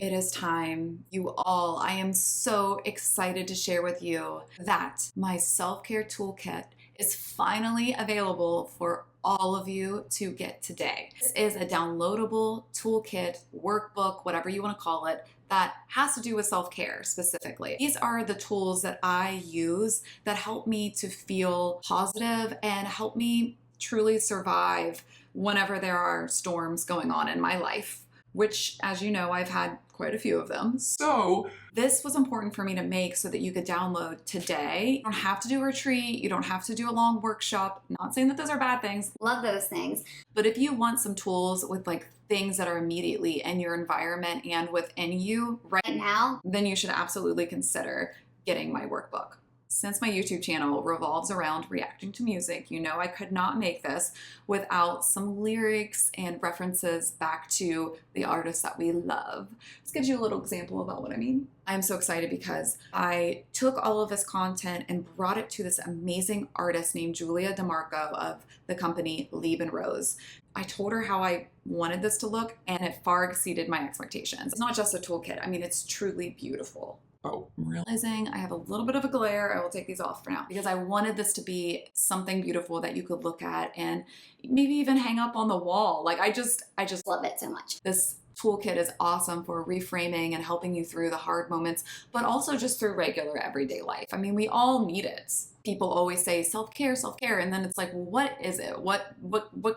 It is time, you all. I am so excited to share with you that my self-care toolkit is finally available for all of you to get today. This is a downloadable toolkit, workbook, whatever you want to call it, that has to do with self-care specifically. These are the tools that I use that help me to feel positive and help me truly survive whenever there are storms going on in my life, which, as you know, I've had quite a few of them. So this was important for me to make so that you could download today. You don't have to do a retreat. You don't have to do a long workshop. Not saying that those are bad things. Love those things. But if you want some tools with like things that are immediately in your environment and within you right now, then you should absolutely consider getting my workbook. Since my YouTube channel revolves around reacting to music, you know I could not make this without some lyrics and references back to the artists that we love. This gives you a little example about what I mean. I'm so excited because I took all of this content and brought it to this amazing artist named Julia DeMarco of the company Lieb and Rose. I told her how I wanted this to look, and it far exceeded my expectations. It's not just a toolkit. I mean, it's truly beautiful. Oh, I'm realizing I have a little bit of a glare. I will take these off for now because I wanted this to be something beautiful that you could look at and maybe even hang up on the wall. Like I just Love it so much. This toolkit is awesome for reframing and helping you through the hard moments, but also just through regular everyday life. I mean, we all need it. People always say self-care, self-care, and then it's like, what is it? What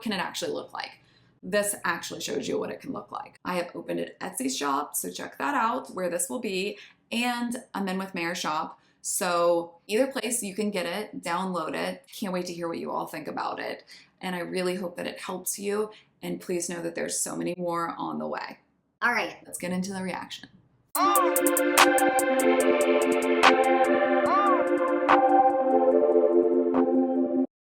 can it actually look like? This actually shows you what it can look like. I have opened an Etsy shop, so check that out where this will be, and a Men with Mayor shop. So either place you can get it, download it. Can't wait to hear what you all think about it. And I really hope that it helps you. And please know that there's so many more on the way. All right. Let's get into the reaction.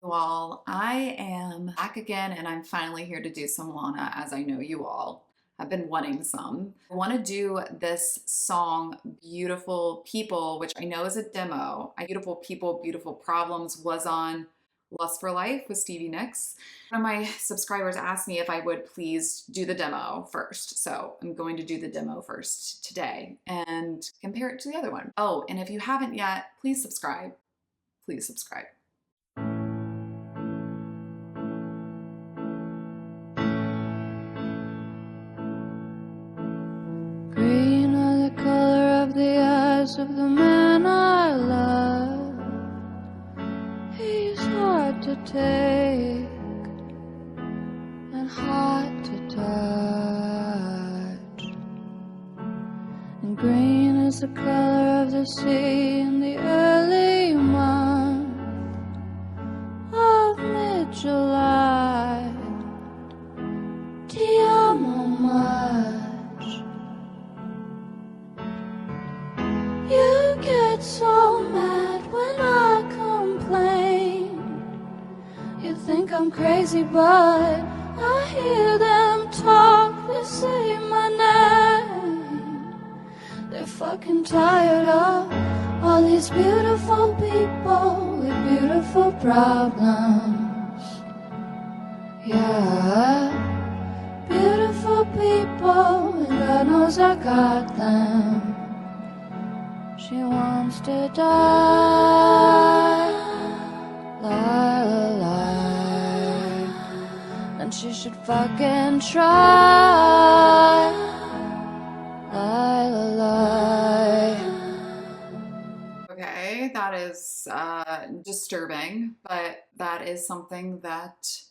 Well, I am back again and I'm finally here to do some Lana, as I know you all have been wanting some. I want to do this song, Beautiful People, which I know is a demo. Beautiful People, Beautiful Problems was on Lust for Life with Stevie Nicks. One of my subscribers asked me if I would please do the demo first. So I'm going to do the demo first today and compare it to the other one. Oh, and if you haven't yet, please subscribe. Please subscribe. Green are the color of the eyes of the man I love. He's hard to take and hard to touch. And green is the color of the sea in the early month of mid-July. Ti amo much. You get so mad when I complain. You think I'm crazy, but I hear them talk. They say my name. They're fucking tired of all these beautiful people with beautiful problems. Yeah, beautiful people, and God knows I got them. She wants to die, lie, lie, and she should fucking try, lie, lie. Okay, that is disturbing, but that is something that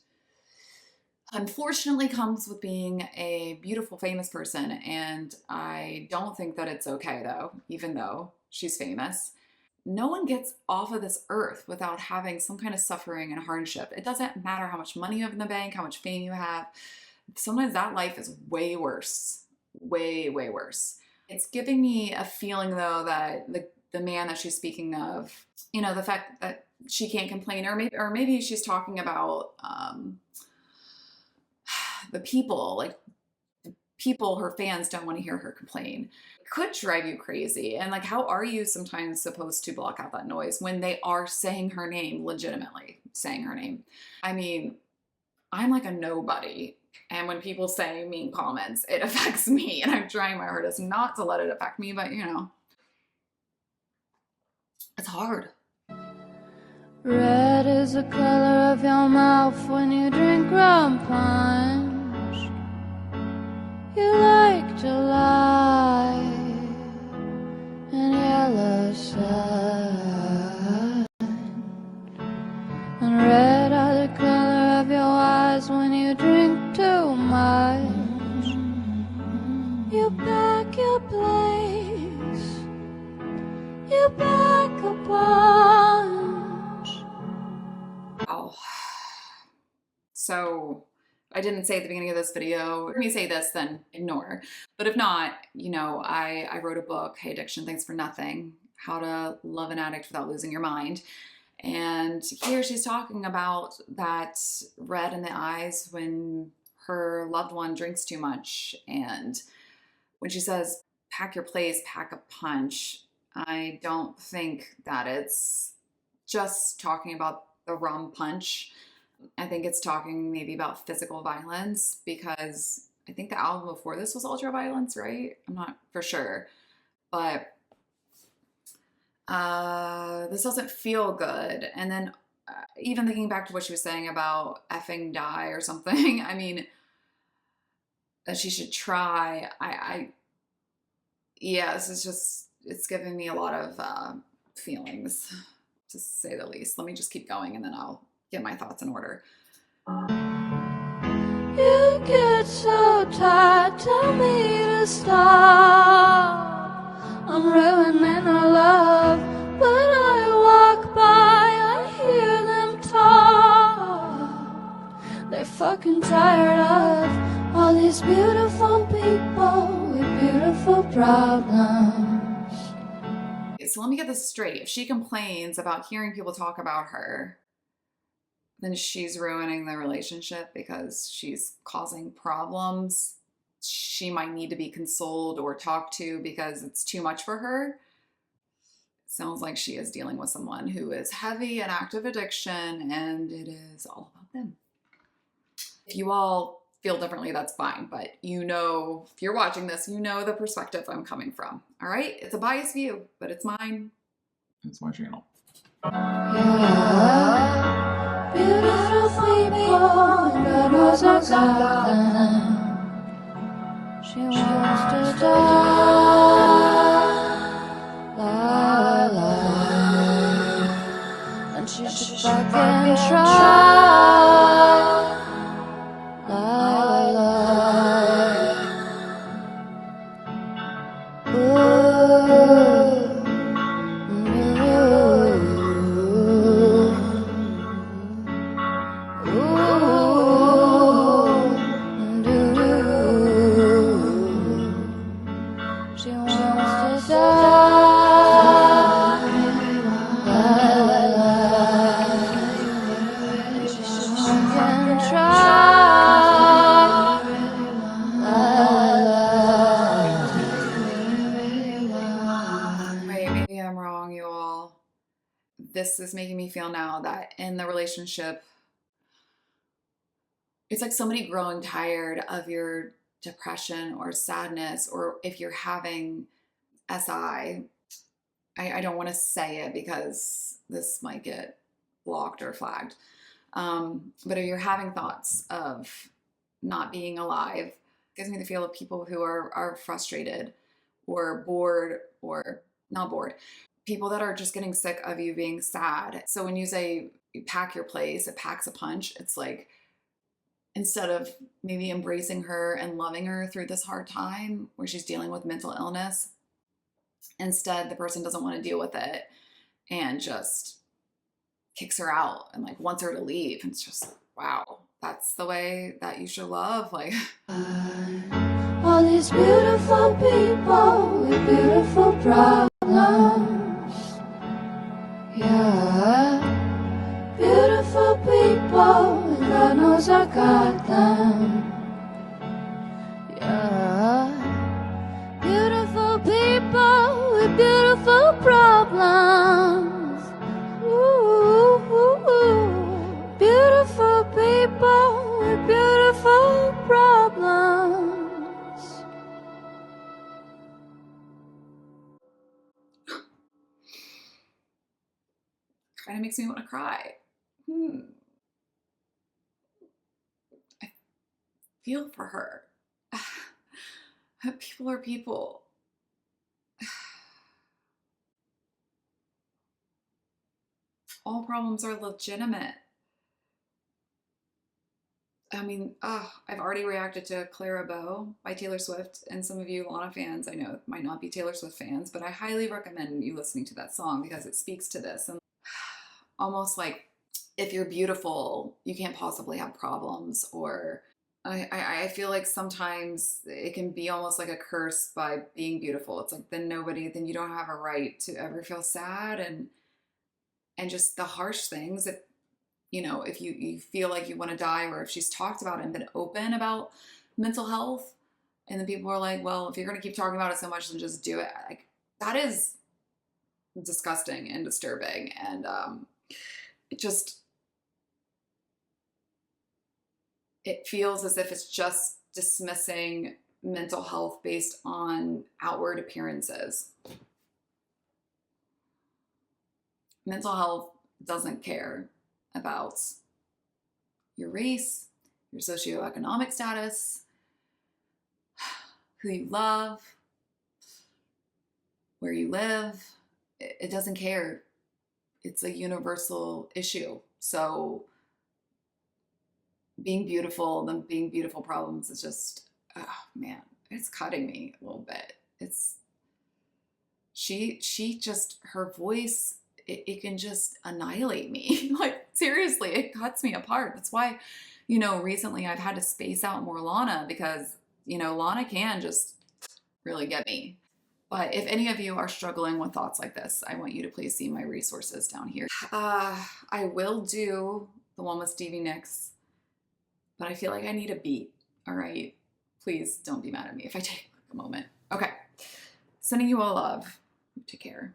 unfortunately comes with being a beautiful, famous person, and I don't think that it's okay though, even though she's famous. No one gets off of this earth without having some kind of suffering and hardship. It doesn't matter how much money you have in the bank, how much fame you have. Sometimes that life is way worse, way, way worse. It's giving me a feeling though that the man that she's speaking of, you know, the fact that she can't complain, or maybe she's talking about the people, like the people, her fans don't want to hear her complain. It could drive you crazy. And like, how are you sometimes supposed to block out that noise when they are saying her name, legitimately saying her name? I mean, I'm like a nobody And when people say mean comments, it affects me, and I'm trying my hardest not to let it affect me, but you know, it's hard. Red is the color of your mouth when you drink rum punch. You like to lie in yellow sun. And red are the color of your eyes when you drink too much. You pack your place, you pack a punch. Oh. So I didn't say at the beginning of this video, let me say this, then ignore. But if not, you know, I wrote a book, Hey Addiction, Thanks for Nothing, How to Love an Addict Without Losing Your Mind. And here she's talking about that red in the eyes when her loved one drinks too much. And when she says, pack your place, pack a punch, I don't think that it's just talking about the rum punch. I think it's talking maybe about physical violence, because I think the album before this was Ultra Violence, right? I'm not for sure. But this doesn't feel good. And then even thinking back to what she was saying about effing die or something, I mean, that she should try. Yeah, this is just, it's giving me a lot of feelings, to say the least. Let me just keep going and then I'll get my thoughts in order. You get so tired, tell me to stop. I'm ruining our love, but I walk by, I hear them talk. They're fucking tired of all these beautiful people with beautiful problems. So let me get this straight. If she complains about hearing people talk about her, then she's ruining the relationship because she's causing problems. She might need to be consoled or talked to because it's too much for her. Sounds like she is dealing with someone who is heavy in active addiction, and it is all about them. If you all feel differently, that's fine, but you know, if you're watching this, you know the perspective I'm coming from. All right? It's a biased view, but it's mine. It's my channel. Yeah. Beautiful people, and God knows I got them. She wants to die, la la, and she should fucking try, la la. She wants to die, la la la. She can try, la la. Wait, maybe I'm wrong, you all. This is making me feel now that in the relationship, it's like somebody growing tired of your depression or sadness, or if you're having SI, I don't want to say it because this might get blocked or flagged. But if you're having thoughts of not being alive, it gives me the feel of people who are frustrated or bored, or not bored, people that are just getting sick of you being sad. So when you say you pack your place, it packs a punch, it's like, instead of maybe embracing her and loving her through this hard time where she's dealing with mental illness, instead the person doesn't want to deal with it and just kicks her out and like wants her to leave. And it's just, wow, that's the way that you should love. Like, all these beautiful people with beautiful problems. Yeah, beautiful people, and God knows I got them. Yeah, beautiful people with beautiful problems. Ooh, beautiful people with beautiful problems. kind of makes me want to cry. I feel for her. People are people. All problems are legitimate. I mean, I've already reacted to Clara Bow by Taylor Swift, and some of you Lana fans I know might not be Taylor Swift fans, but I highly recommend you listening to that song because it speaks to this. And almost like, if you're beautiful, you can't possibly have problems. Or I feel like sometimes it can be almost like a curse by being beautiful. It's like, then you don't have a right to ever feel sad, and just the harsh things that, you know, if you feel like you want to die, or if she's talked about it and been open about mental health, and then people are like, well, if you're going to keep talking about it so much, then just do it. Like, that is disgusting and disturbing. And it feels as if it's just dismissing mental health based on outward appearances. Mental health doesn't care about your race, your socioeconomic status, who you love, where you live. It doesn't care. It's a universal issue. So being beautiful, them being beautiful problems is just, oh man, it's cutting me a little bit. She just, her voice, it can just annihilate me. Like, seriously, it cuts me apart. That's why, you know, recently I've had to space out more Lana, because, you know, Lana can just really get me. But if any of you are struggling with thoughts like this, I want you to please see my resources down here. I will do the one with Stevie Nicks, but I feel like I need a beat. All right. Please don't be mad at me if I take a moment. Okay. Sending you all love. Take care.